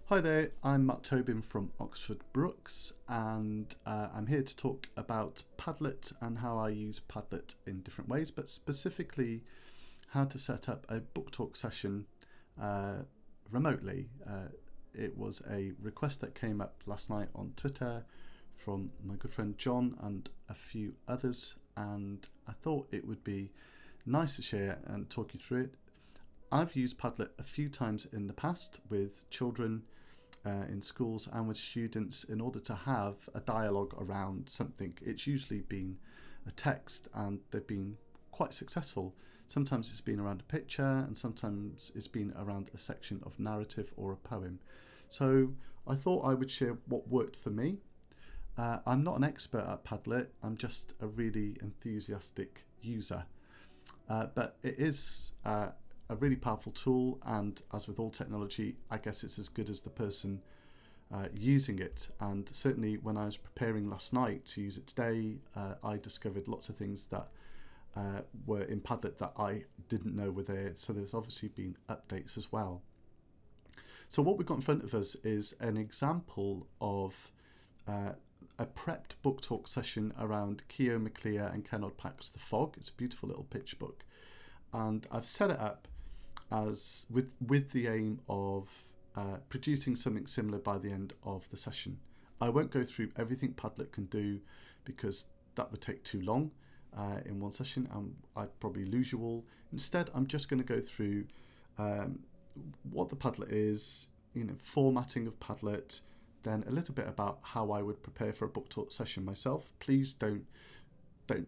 Hi there, I'm Matt Tobin from Oxford Brookes, and I'm here to talk about Padlet and how I use Padlet in different ways, but specifically how to set up a Booktalk session remotely. It was a request that came up last night on Twitter from my good friend John and a few others, and I thought it would be nice to share and talk you through it. I've used Padlet a few times in the past with children in schools and with students in order to have a dialogue around something. It's usually been a text and they've been quite successful. Sometimes it's been around a picture and sometimes it's been around a section of narrative or a poem. So I thought I would share what worked for me. I'm not an expert at Padlet, I'm just a really enthusiastic user. But it is a really powerful tool, and as with all technology, I guess it's as good as the person using it. And certainly when I was preparing last night to use it today, I discovered lots of things that were in Padlet that I didn't know were there, so there's obviously been updates as well. So what we've got in front of us is an example of a prepped book talk session around Keo McClere and Ken Pack's The Fog. It's a beautiful little pitch book, and I've set it up as with the aim of producing something similar by the end of the session. I won't go through everything Padlet can do because that would take too long in one session and I'd probably lose you all. Instead, I'm just going to go through what the Padlet is, formatting of Padlet, then a little bit about how I would prepare for a book talk session myself. Please don't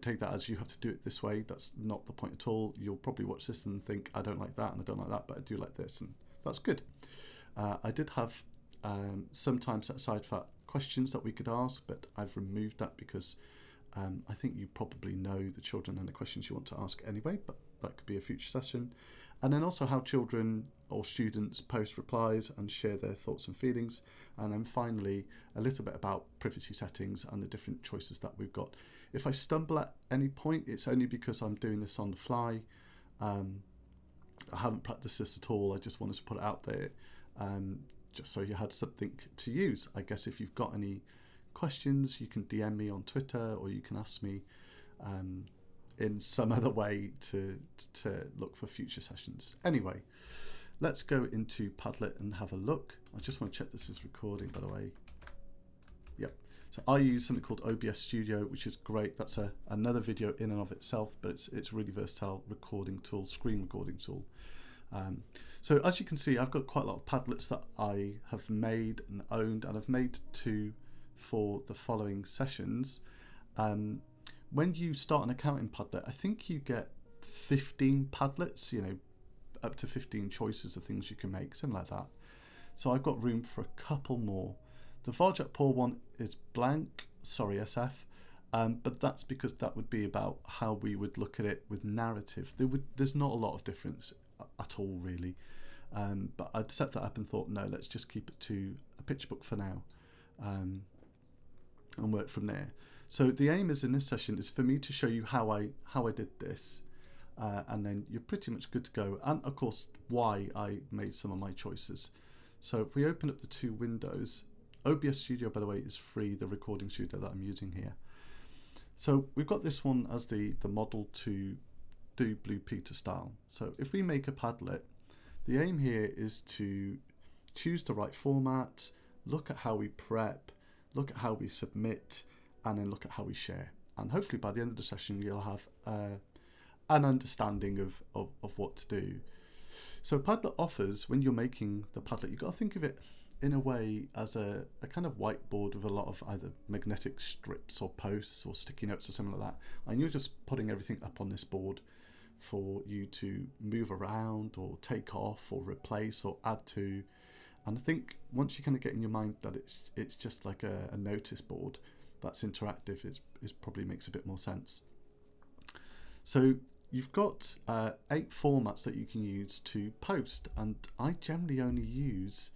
take that as you have to do it this way. That's not the point at all. You'll probably watch this and think, I don't like that and I don't like that, but I do like this, and that's good. I did have some time set aside for questions that we could ask, but I've removed that because I think you probably know the children and the questions you want to ask anyway, but that could be a future session. And then also how children or students post replies and share their thoughts and feelings. And then finally, a little bit about privacy settings and the different choices that we've got. If I stumble at any point, it's only because I'm doing this on the fly. I haven't practiced this at all. I just wanted to put it out there just so you had something to use. I guess if you've got any questions, you can DM me on Twitter, or you can ask me in some other way to look for future sessions. Anyway, let's go into Padlet and have a look. I just want to check this is recording, by the way. Yep. So I use something called OBS Studio, which is great. That's another video in and of itself, but it's a really versatile recording tool, screen recording tool. So as you can see, I've got quite a lot of Padlets that I have made and owned, and I've made two for the following sessions. When you start an account in Padlet, I think you get 15 Padlets, up to 15 choices of things you can make, something like that. So I've got room for a couple more. The Varjak Paul one is blank, sorry SF, but that's because that would be about how we would look at it with narrative. There's not a lot of difference at all, really. But I'd set that up and thought, no, let's just keep it to a pitch book for now, and work from there. So the aim is in this session is for me to show you how I did this, and then you're pretty much good to go. And of course, why I made some of my choices. So if we open up the two windows, OBS Studio, by the way, is free, the recording studio that I'm using here. So we've got this one as the model to do Blue Peter style. So if we make a Padlet, the aim here is to choose the right format, look at how we prep, look at how we submit, and then look at how we share. And hopefully by the end of the session, you'll have an understanding of what to do. So Padlet offers, when you're making the Padlet, you've got to think of it in a way as a kind of whiteboard with a lot of either magnetic strips or posts or sticky notes or something like that. And you're just putting everything up on this board for you to move around or take off or replace or add to. And I think once you kind of get in your mind that it's just like a notice board that's interactive, it probably makes a bit more sense. So you've got 8 formats that you can use to post, and I generally only use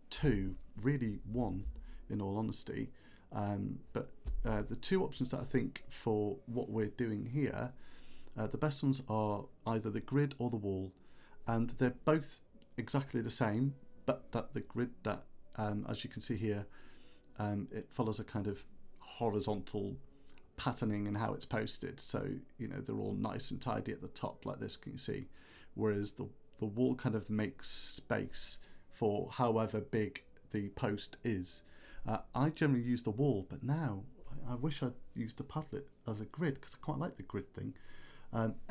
2, really 1 in all honesty. But the 2 options that I think for what we're doing here, the best ones are either the grid or the wall, and they're both exactly the same, but that the grid that, as you can see here, it follows a kind of horizontal patterning in how it's posted. So, you know, they're all nice and tidy at the top like this, can you see? Whereas the wall kind of makes space for however big the post is. I generally use the wall, but now I wish I'd used the Padlet as a grid because I quite like the grid thing.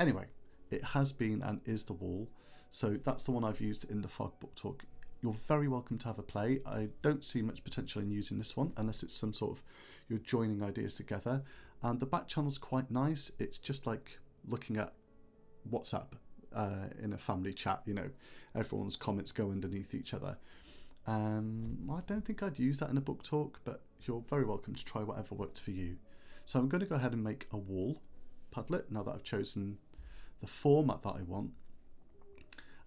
Anyway, it has been and is the wall. So that's the one I've used in the Fog Booktalk. You're very welcome to have a play. I don't see much potential in using this one unless it's some sort of, you're joining ideas together. And the back channel's quite nice. It's just like looking at WhatsApp in a family chat, you know, everyone's comments go underneath each other. I don't think I'd use that in a book talk, but you're very welcome to try whatever works for you. So I'm going to go ahead and make a wall Padlet now that I've chosen the format that I want.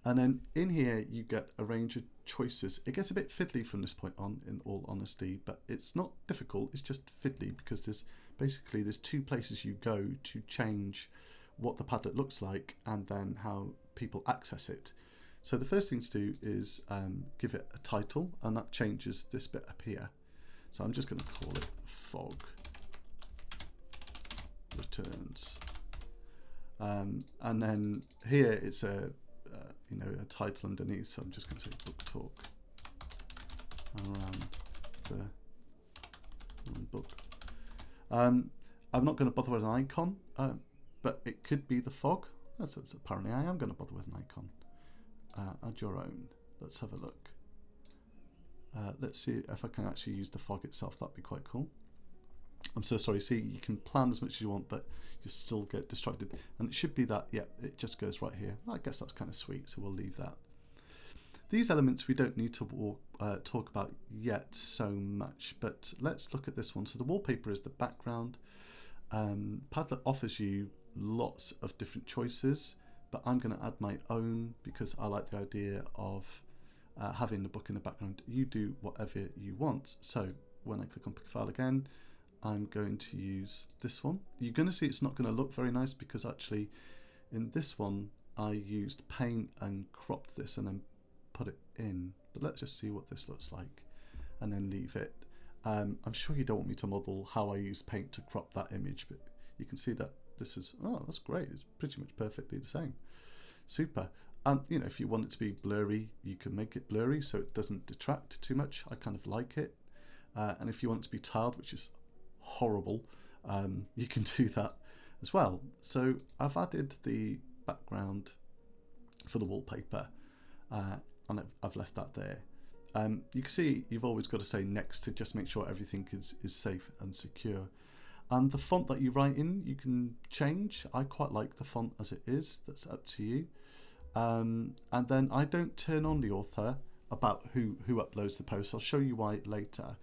And then in here you get a range of choices. It gets a bit fiddly from this point on, in all honesty, but it's not difficult, it's just fiddly because there's two places you go to change what the Padlet looks like and then how people access it. So the first thing to do is give it a title, and that changes this bit up here. So I'm just going to call it Fog Returns. And then here it's a title underneath. So I'm just going to say Book Talk around the book. I'm not going to bother with an icon, but it could be the fog. Apparently I am going to bother with an icon. Add your own. Let's have a look. Let's see if I can actually use the fog itself. That'd be quite cool. I'm so sorry. See, you can plan as much as you want, but you still get distracted. And it should be that, yeah, it just goes right here. I guess that's kind of sweet, so we'll leave that. These elements we don't need to talk about yet so much, but let's look at this one. So the wallpaper is the background. Padlet offers you lots of different choices, but I'm going to add my own because I like the idea of having the book in the background. You do whatever you want. So when I click on pick a file again, I'm going to use this one. You're going to see it's not going to look very nice because actually in this one I used paint and cropped this and then put it in. But let's just see what this looks like and then leave it. I'm sure you don't want me to model how I use paint to crop that image, but you can see that this is, oh, that's great. It's pretty much perfectly the same. Super. And you know, if you want it to be blurry, you can make it blurry so it doesn't detract too much. I kind of like it. And if you want it to be tiled, which is horrible, you can do that as well. So I've added the background for the wallpaper and I've left that there. You can see you've always got to say next to just make sure everything is safe and secure. And the font that you write in, you can change. I quite like the font as it is. That's up to you. And then I don't turn on the author about who uploads the post. I'll show you why later.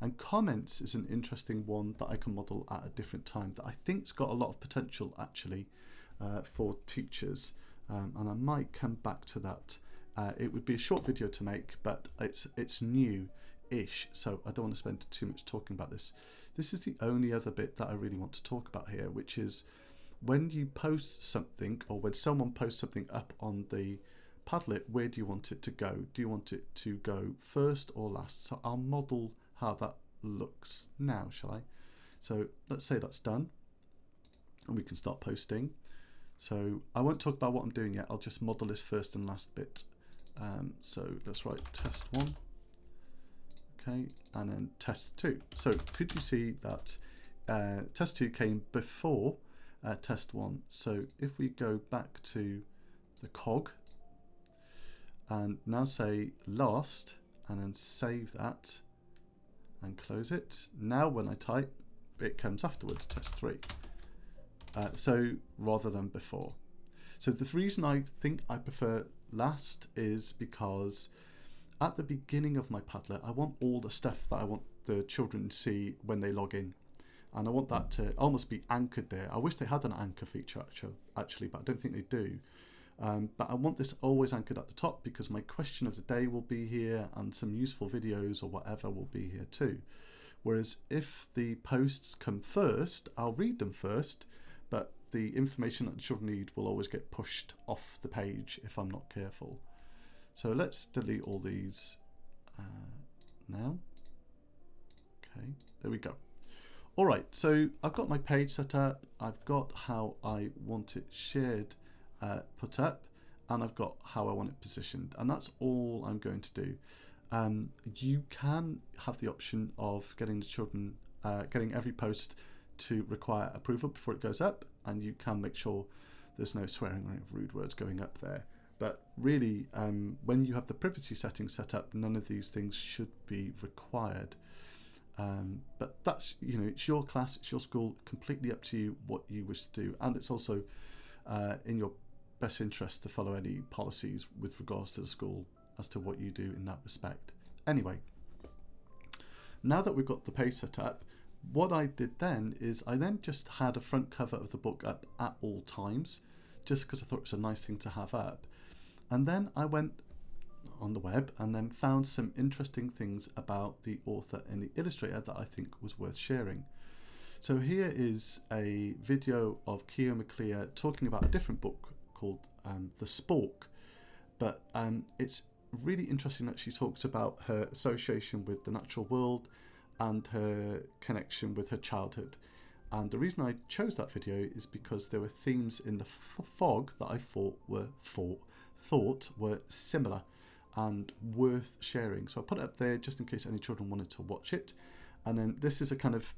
And comments is an interesting one that I can model at a different time that I think's got a lot of potential actually for teachers. And I might come back to that. It would be a short video to make, but it's new-ish, so I don't want to spend too much talking about this. This is the only other bit that I really want to talk about here, which is when you post something or when someone posts something up on the Padlet, where do you want it to go? Do you want it to go first or last? So I'll model how that looks now, shall I? So let's say that's done and we can start posting. So I won't talk about what I'm doing yet. I'll just model this first and last bit. So let's write test 1. Okay, and then test 2. So could you see that test 2 came before test 1? So if we go back to the cog and now say last and then save that and close it. Now when I type, it comes afterwards, test 3. So rather than before. So the reason I think I prefer last is because at the beginning of my Padlet, I want all the stuff that I want the children to see when they log in. And I want that to almost be anchored there. I wish they had an anchor feature actually, but I don't think they do. But I want this always anchored at the top because my question of the day will be here and some useful videos or whatever will be here too. Whereas if the posts come first, I'll read them first, but the information that the children need will always get pushed off the page if I'm not careful. So let's delete all these now. Okay, there we go. All right, so I've got my page set up, I've got how I want it shared, put up, and I've got how I want it positioned, and that's all I'm going to do. You can have the option of getting the children, getting every post to require approval before it goes up, and you can make sure there's no swearing or rude words going up there. But really, when you have the privacy settings set up, none of these things should be required. But that's, you know, it's your class, it's your school, completely up to you what you wish to do, and it's also in your best interest to follow any policies with regards to the school as to what you do in that respect. Anyway, now that we've got the page set up, what I did then is I then just had a front cover of the book up at all times, just because I thought it was a nice thing to have up. And then I went on the web and then found some interesting things about the author and the illustrator that I think was worth sharing. So here is a video of Keo McClear talking about a different book called The Spork, but it's really interesting that she talks about her association with the natural world and her connection with her childhood. And the reason I chose that video is because there were themes in the fog that I thought were similar and worth sharing. So I put it up there just in case any children wanted to watch it. And then this is a kind of,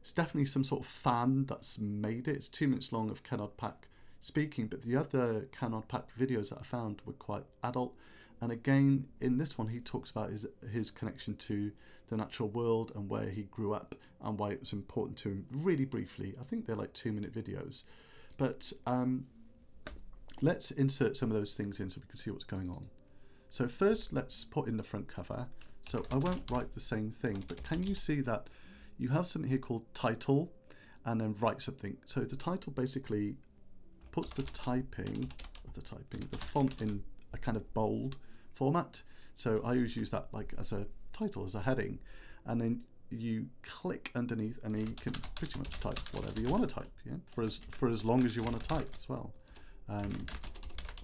it's definitely some sort of fan that's made it. It's 2 minutes long of Ken Pack speaking, but the other Ken Pack videos that I found were quite adult. And again, in this one, he talks about his connection to the natural world and where he grew up and why it was important to him, really briefly. I think they're like 2-minute videos. But let's insert some of those things in so we can see what's going on. So first, let's put in the front cover. So I won't write the same thing, but can you see that you have something here called title and then write something. So the title basically puts the font in a kind of bold format. So I always use that like as a title, as a heading, and then you click underneath and then you can pretty much type whatever you want to type, yeah, for as long as you want to type as well.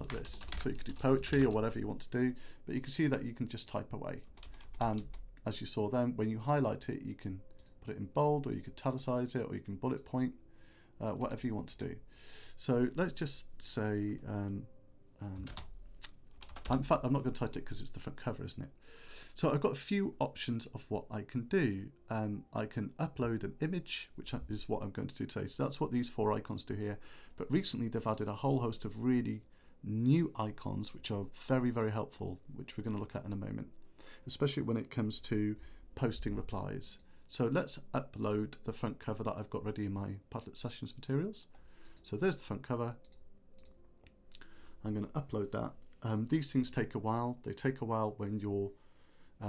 Like this. So you could do poetry or whatever you want to do, but you can see that you can just type away. And as you saw then, when you highlight it, you can put it in bold, or you could italicize it, or you can bullet point, whatever you want to do. So let's just say, in fact, I'm not going to type it because it's the front cover, isn't it? So I've got a few options of what I can do. I can upload an image, which is what I'm going to do today. So that's what these 4 icons do here. But recently they've added a whole host of really new icons, which are very, very helpful, which we're going to look at in a moment, especially when it comes to posting replies. So let's upload the front cover that I've got ready in my Padlet sessions materials. So there's the front cover. I'm going to upload that. These things take a while. They take a while when you're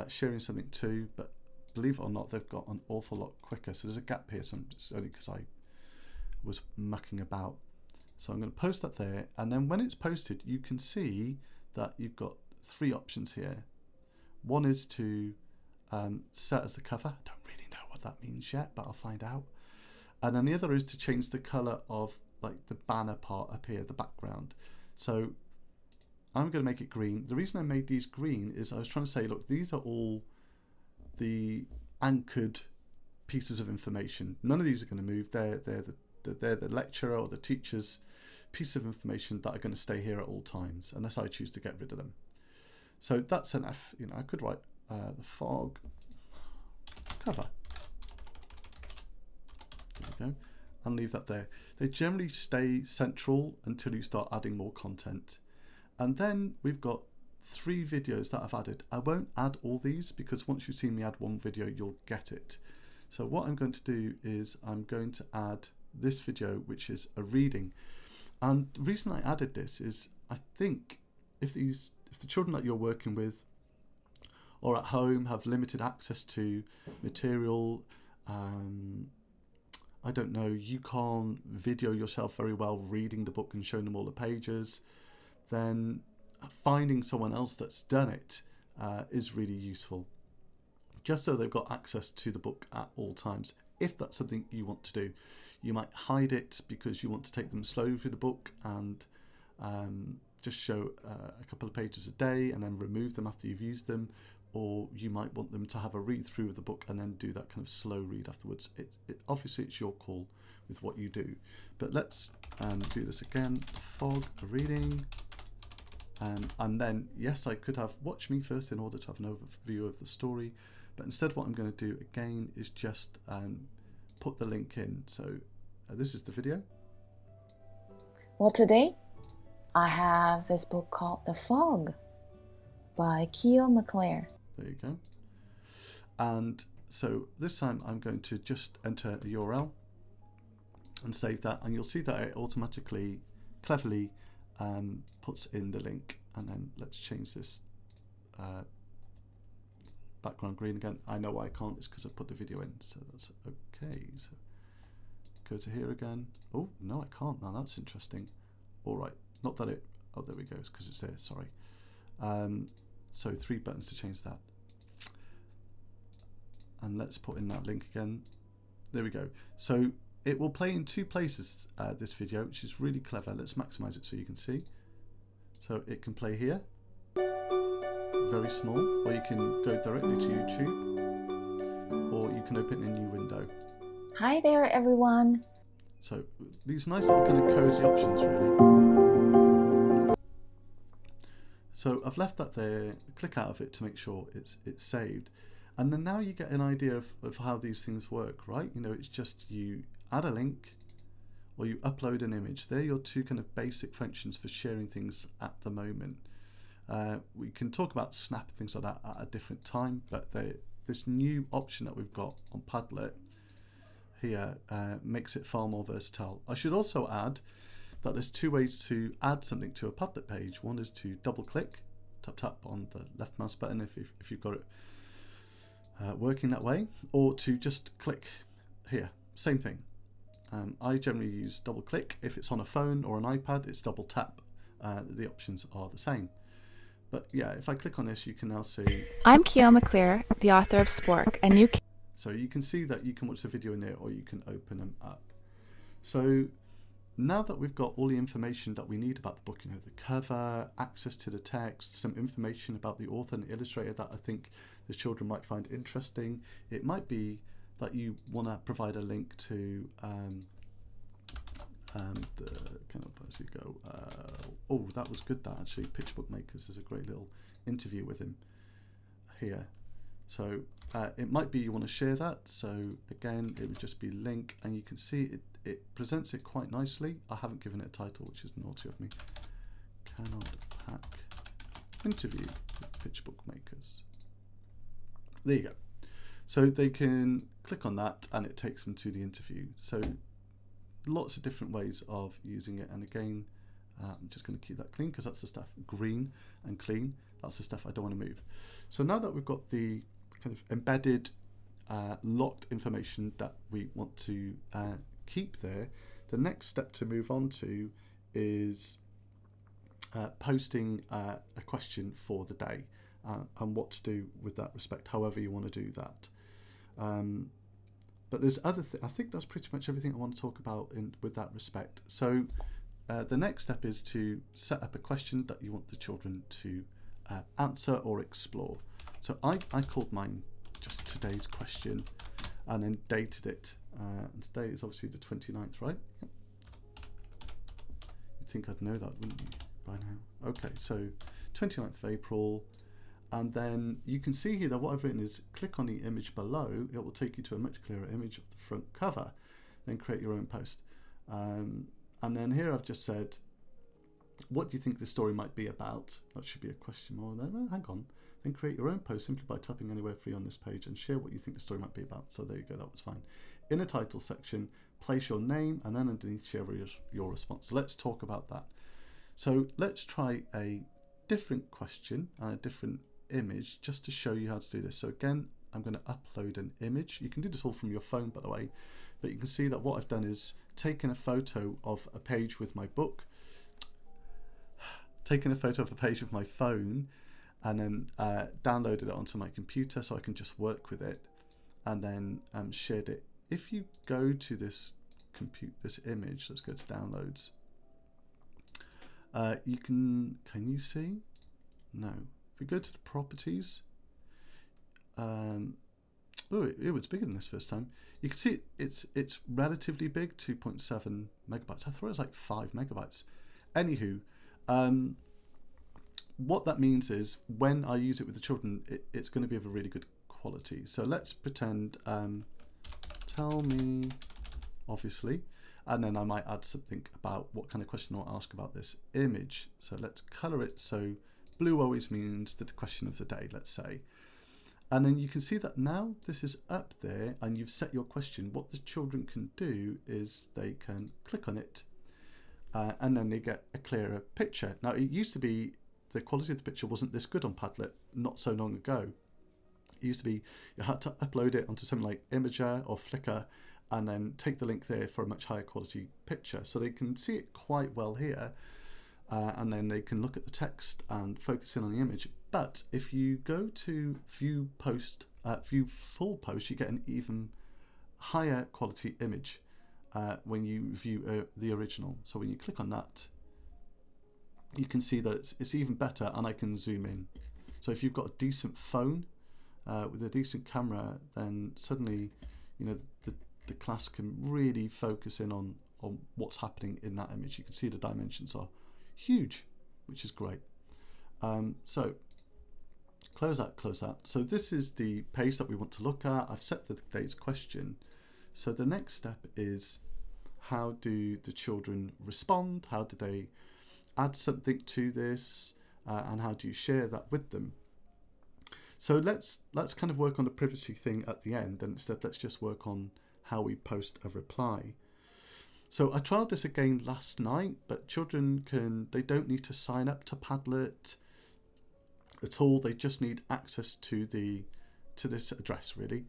sharing something too, but believe it or not, they've got an awful lot quicker. So there's a gap here, so it's only because I was mucking about. So I'm going to post that there, and then when it's posted, you can see that you've got 3 options here. One is to set as the cover. I don't really know what that means yet, but I'll find out. And then the other is to change the color of like the banner part up here, the background. So I'm going to make it green. The reason I made these green is I was trying to say, look, these are all the anchored pieces of information. None of these are going to move. They're the lecturer or the teacher's piece of information that are going to stay here at all times, unless I choose to get rid of them. So that's enough. You know, I could write the fog cover. There we go, and leave that there. They generally stay central until you start adding more content. And then we've got 3 videos that I've added. I won't add all these because once you've seen me add one video, you'll get it. So what I'm going to do is I'm going to add this video, which is a reading. And the reason I added this is I think if the children that you're working with or at home have limited access to material, I don't know, you can't video yourself very well reading the book and showing them all the pages, then finding someone else that's done it is really useful, just so they've got access to the book at all times. If that's something you want to do, you might hide it because you want to take them slowly through the book and just show a couple of pages a day and then remove them after you've used them, or you might want them to have a read through of the book and then do that kind of slow read afterwards. Obviously it's your call with what you do, but let's do this again. Fog reading, and then yes, I could have watch me first in order to have an overview of the story, but instead what I'm going to do again is just put the link in. So this is the video. Well, today I have this book called The Fog by Keo McClare. There you go. And so this time I'm going to just enter a URL and save that, and you'll see that it automatically, cleverly puts in the link. And then let's change this background green again. I know why I can't, it's because I put the video in, so that's okay. So go to here again. Oh no, I can't now. That's interesting. All right, not that it. Oh, there we go. It's because it's there. Sorry. So 3 buttons to change that. And let's put in that link again. There we go. So it will play in 2 places, this video, which is really clever. Let's maximize it so you can see. So it can play here, very small, or you can go directly to YouTube, or you can open a new window. Hi there, everyone. So these nice little kind of cozy options, really. So I've left that there. Click out of it to make sure it's saved, and then now you get an idea of how these things work, right? You know, it's just you add a link or you upload an image. They're your 2 kind of basic functions for sharing things at the moment. We can talk about Snap and things like that at a different time, but this new option that we've got on Padlet here makes it far more versatile. I should also add that there's 2 ways to add something to a Padlet page. One is to double click, tap on the left mouse button if you've got it working that way, or to just click here, same thing. I generally use double click. If it's on a phone or an iPad, it's double tap. The options are the same. But yeah, if I click on this, you can now see. I'm Keo McClare, the author of Spork, and you can. So you can see that you can watch the video in there, or you can open them up. So now that we've got all the information that we need about the book, you know, the cover, access to the text, some information about the author and the illustrator that I think the children might find interesting, it might be that you want to provide a link to the kind of as you go. Oh, that was good. That actually, Pitch Bookmakers, there's a great little interview with him here. So it might be you want to share that. So again, it would just be link, and you can see it presents it quite nicely. I haven't given it a title, which is naughty of me. Cannot pack interview with Pitch Bookmakers. There you go. So they can click on that and it takes them to the interview. So lots of different ways of using it. And again, I'm just going to keep that clean because that's the stuff green and clean. That's the stuff I don't want to move. So now that we've got the kind of embedded locked information that we want to keep there, the next step to move on to is posting a question for the day. And what to do with that respect, however you want to do that. But there's other I think that's pretty much everything I want to talk about with that respect. So the next step is to set up a question that you want the children to answer or explore. So I called mine just today's question and then dated it. And today is obviously the 29th, right? You'd think I'd know that, wouldn't you, by now? Okay, so 29th of April. And then you can see here that what I've written is click on the image below. It will take you to a much clearer image of the front cover. Then create your own post. And then here I've just said, what do you think the story might be about? That should be a question more. Then hang on. Then create your own post simply by tapping anywhere free on this page and share what you think the story might be about. So there you go, that was fine. In the title section, place your name and then underneath share your response. So let's talk about that. So let's try a different question and a different image just to show you how to do this. So again, I'm going to upload an image. You can do this all from your phone, by the way, but you can see that what I've done is taken a photo of a page with my book, taken a photo of a page with my phone, and then downloaded it onto my computer so I can just work with it, and then shared it. If you go to this image, let's go to downloads, Can you see? No. If we go to the properties, it's bigger than this first time. You can see it's relatively big, 2.7 megabytes. I thought it was like 5 megabytes. Anywho, what that means is when I use it with the children, it's going to be of a really good quality. So let's pretend, tell me, obviously, and then I might add something about what kind of question I'll ask about this image. So let's color it so blue always means the question of the day, let's say. And then you can see that now this is up there and you've set your question. What the children can do is they can click on it and then they get a clearer picture. Now, it used to be the quality of the picture wasn't this good on Padlet not so long ago. It used to be you had to upload it onto something like Imager or Flickr and then take the link there for a much higher quality picture. So they can see it quite well here. And then they can look at the text and focus in on the image. But if you go to view full post, you get an even higher quality image when you view the original. So when you click on that, you can see that it's even better, and I can zoom in. So if you've got a decent phone with a decent camera, then suddenly, the class can really focus in on what's happening in that image. You can see the dimensions are huge, which is great. So close that. So this is the page that we want to look at. I've set the day's question. So the next step is, how do the children respond? How do they add something to this? And how do you share that with them? So let's kind of work on the privacy thing at the end, and instead let's just work on how we post a reply. So I trialed this again last night, but children they don't need to sign up to Padlet at all. They just need access to this address, really.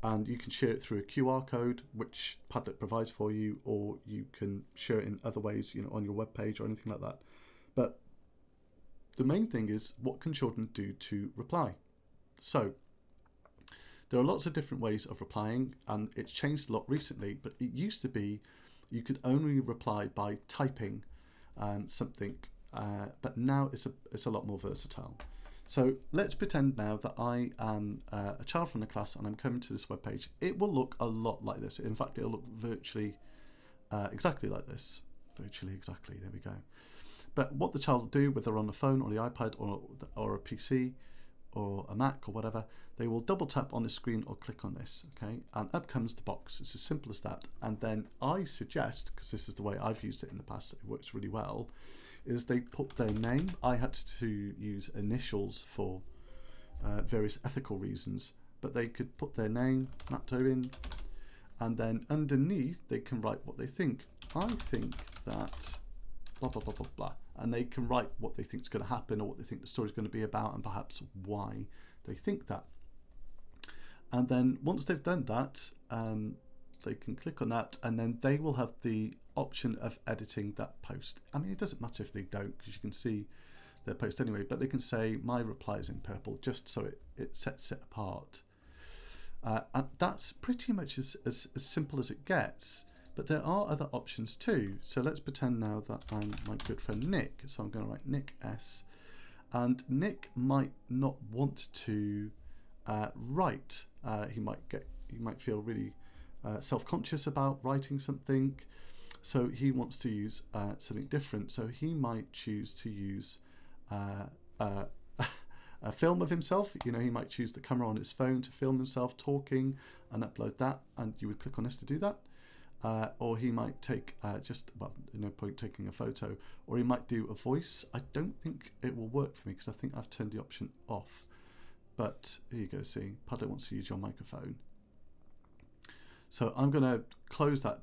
And you can share it through a QR code, which Padlet provides for you, or you can share it in other ways, on your web page or anything like that. But the main thing is, what can children do to reply? So there are lots of different ways of replying, and it's changed a lot recently, but it used to be you could only reply by typing something, but now it's a lot more versatile. So let's pretend now that I am a child from the class and I'm coming to this webpage. It will look a lot like this. In fact, it'll look virtually exactly like this. Virtually exactly, there we go. But what the child will do, whether on the phone or the iPad or a PC or a Mac or whatever, they will double tap on the screen or click on this, okay? And up comes the box. It's as simple as that. And then I suggest, because this is the way I've used it in the past, it works really well, is they put their name. I had to use initials for various ethical reasons, but they could put their name, Matt Owen, and then underneath they can write what they think. I think that blah, blah, blah, blah, blah. And they can write what they think is going to happen or what they think the story is going to be about and perhaps why they think that. And then once they've done that, they can click on that and then they will have the option of editing that post. I mean, it doesn't matter if they don't, because you can see their post anyway, but they can say my reply is in purple just so it sets it apart. And that's pretty much as simple as it gets. But there are other options too. So let's pretend now that I'm my good friend Nick. So I'm going to write Nick S. And Nick might not want to write. He might feel really self-conscious about writing something. So he wants to use something different. So he might choose to use a film of himself. He might choose the camera on his phone to film himself talking and upload that. And you would click on this to do that. Or he might take no point taking a photo, or he might do a voice. I don't think it will work for me because I think I've turned the option off. But here you go, see, Padlet wants to use your microphone. So I'm going to close that.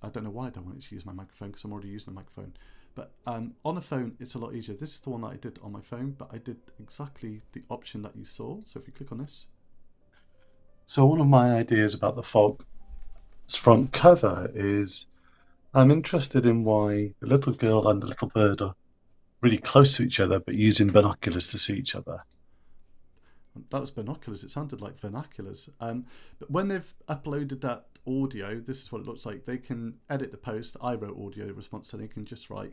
I don't know why I don't want it to use my microphone because I'm already using a microphone. But on a phone, it's a lot easier. This is the one that I did on my phone, but I did exactly the option that you saw. So if you click on this. So one of my ideas about the fog front cover is I'm interested in why the little girl and the little bird are really close to each other but using binoculars to see each other. That was binoculars. It sounded like vernaculars. But when they've uploaded that audio, this is what it looks like. They can edit the post. I wrote audio response, so they can just write,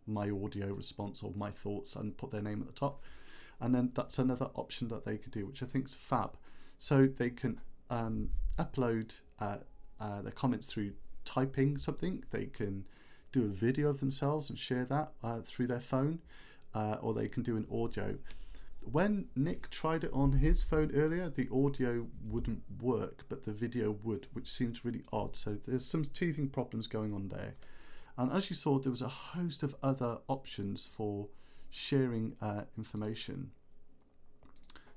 my audio response or my thoughts and put their name at the top. And then that's another option that they could do, which I think is fab. So they can upload their comments through typing something. They can do a video of themselves and share that through their phone, or they can do an audio. When Nick tried it on his phone earlier, the audio wouldn't work, but the video would, which seems really odd. So there's some teething problems going on there. And as you saw, there was a host of other options for sharing information.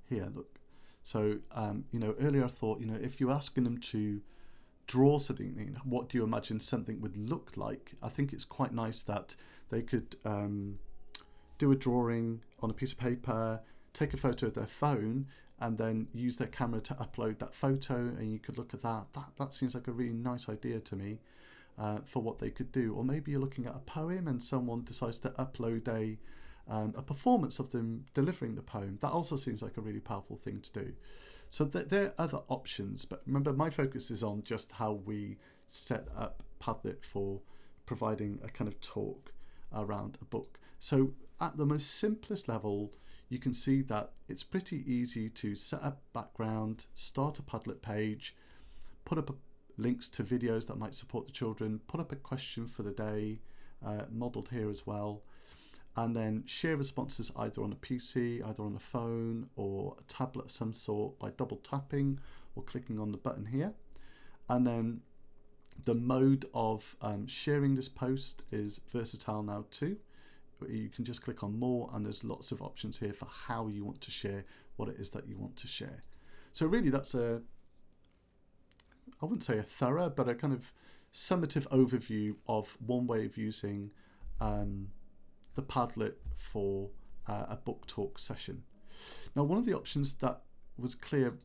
Here, look. So, earlier I thought, if you're asking them to draw something, what do you imagine something would look like? I think it's quite nice that they could do a drawing on a piece of paper, take a photo of their phone, and then use their camera to upload that photo, and you could look at that. That seems like a really nice idea to me for what they could do. Or maybe you're looking at a poem and someone decides to upload a performance of them delivering the poem. That also seems like a really powerful thing to do. So there are other options, but remember, my focus is on just how we set up Padlet for providing a kind of talk around a book. So at the most simplest level, you can see that it's pretty easy to set up background, start a Padlet page, put up links to videos that might support the children, put up a question for the day, modelled here as well, and then share responses either on a PC, either on a phone or a tablet of some sort by double tapping or clicking on the button here. And then the mode of sharing this post is versatile now too. You can just click on more, and there's lots of options here for how you want to share what it is that you want to share. So really that's I wouldn't say a thorough, but a kind of summative overview of one way of using the Padlet for a book talk session. Now, one of the options that was clear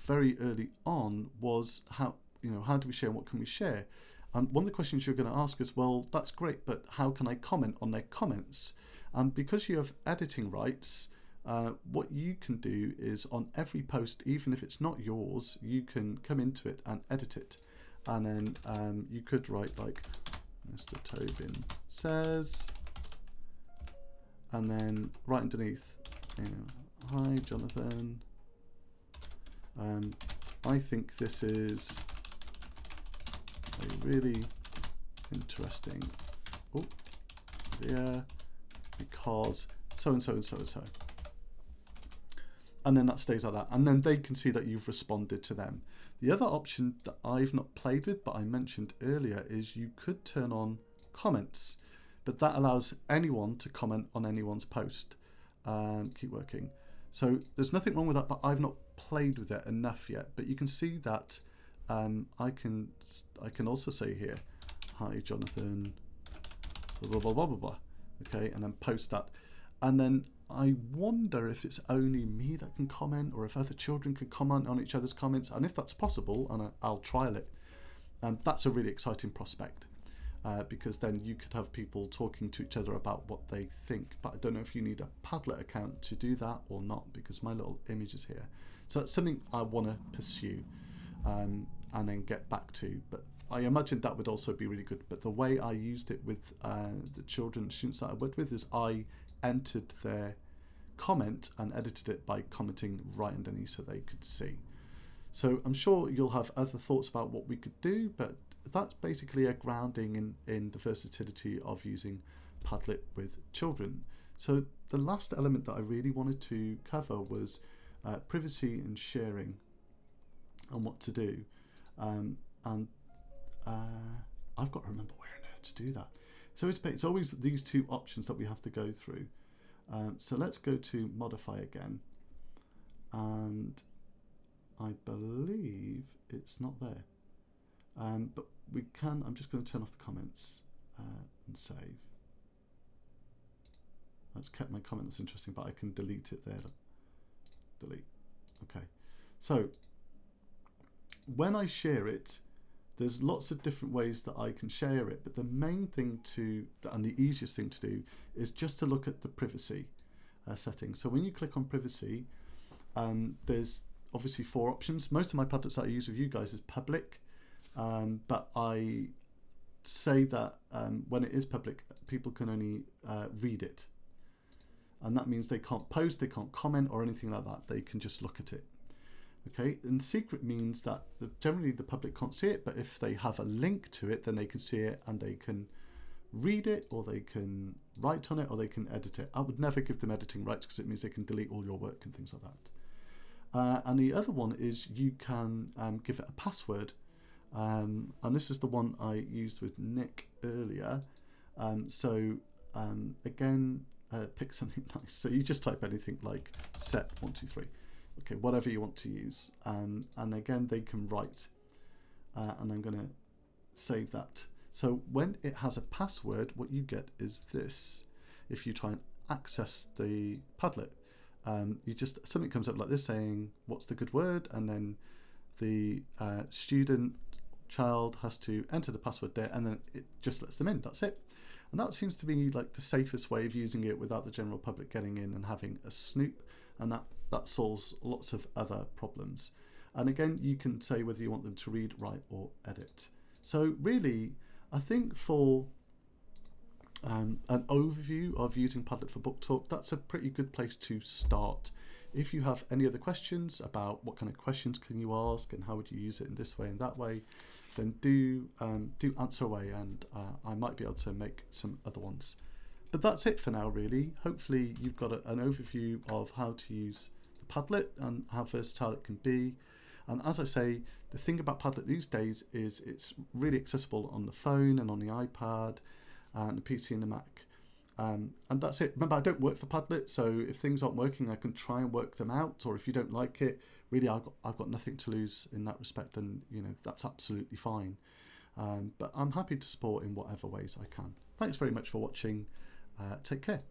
very early on was how do we share and what can we share? And one of the questions you're going to ask is, well, that's great, but how can I comment on their comments? And because you have editing rights, what you can do is on every post, even if it's not yours, you can come into it and edit it. And then you could write like, Mr. Tobin says, and then right underneath, hi Jonathan, I think this is a really interesting idea because so and so and so and so. And then that stays like that. And then they can see that you've responded to them. The other option that I've not played with, but I mentioned earlier, is you could turn on comments, but that allows anyone to comment on anyone's post. Keep working. So there's nothing wrong with that, but I've not played with it enough yet. But you can see that I can also say here, hi Jonathan, blah, blah, blah, blah, blah. Okay, and then post that. And then I wonder if it's only me that can comment, or if other children can comment on each other's comments. And if that's possible, and I'll trial it, that's a really exciting prospect, because then you could have people talking to each other about what they think. But I don't know if you need a Padlet account to do that or not, because my little image is here. So that's something I want to pursue and then get back to. But I imagine that would also be really good. But the way I used it with the children, students that I worked with, is I entered their comment and edited it by commenting right underneath so they could see. So I'm sure you'll have other thoughts about what we could do, but that's basically a grounding in the versatility of using Padlet with children. So the last element that I really wanted to cover was privacy and sharing and what to do. I've got to remember where on earth to do that. So it's always these two options that we have to go through. So let's go to modify again. And I believe it's not there. But we can, I'm just going to turn off the comments and save. That's kept my comment, that's interesting, but I can delete it there. Delete. Okay. So when I share it, there's lots of different ways that I can share it, but the main thing and the easiest thing to do is just to look at the privacy settings. So when you click on privacy, there's obviously 4 options. Most of my Padlets that I use with you guys is public, but I say that when it is public, people can only read it. And that means they can't post, they can't comment or anything like that. They can just look at it. Okay, and secret means that generally the public can't see it, but if they have a link to it, then they can see it and they can read it, or they can write on it, or they can edit it. I would never give them editing rights because it means they can delete all your work and things like that. And the other one is you can give it a password. And this is the one I used with Nick earlier. Again, pick something nice. So you just type anything like set123. Okay, whatever you want to use. And again, they can write. And I'm going to save that. So when it has a password, what you get is this. If you try and access the Padlet, something comes up like this saying, what's the good word? And then the child has to enter the password there, and then it just lets them in. That's it. And that seems to be like the safest way of using it without the general public getting in and having a snoop. And that solves lots of other problems. And again, you can say whether you want them to read, write, or edit. So really, I think for an overview of using Padlet for Booktalk, that's a pretty good place to start. If you have any other questions about what kind of questions can you ask and how would you use it in this way and that way, then do answer away, and I might be able to make some other ones. But that's it for now, really. Hopefully you've got an overview of how to use the Padlet and how versatile it can be. And as I say, the thing about Padlet these days is it's really accessible on the phone and on the iPad and the PC and the Mac. And that's it. Remember, I don't work for Padlet, so if things aren't working, I can try and work them out. Or if you don't like it, really, I've got nothing to lose in that respect, and that's absolutely fine. But I'm happy to support in whatever ways I can. Thanks very much for watching. Take care.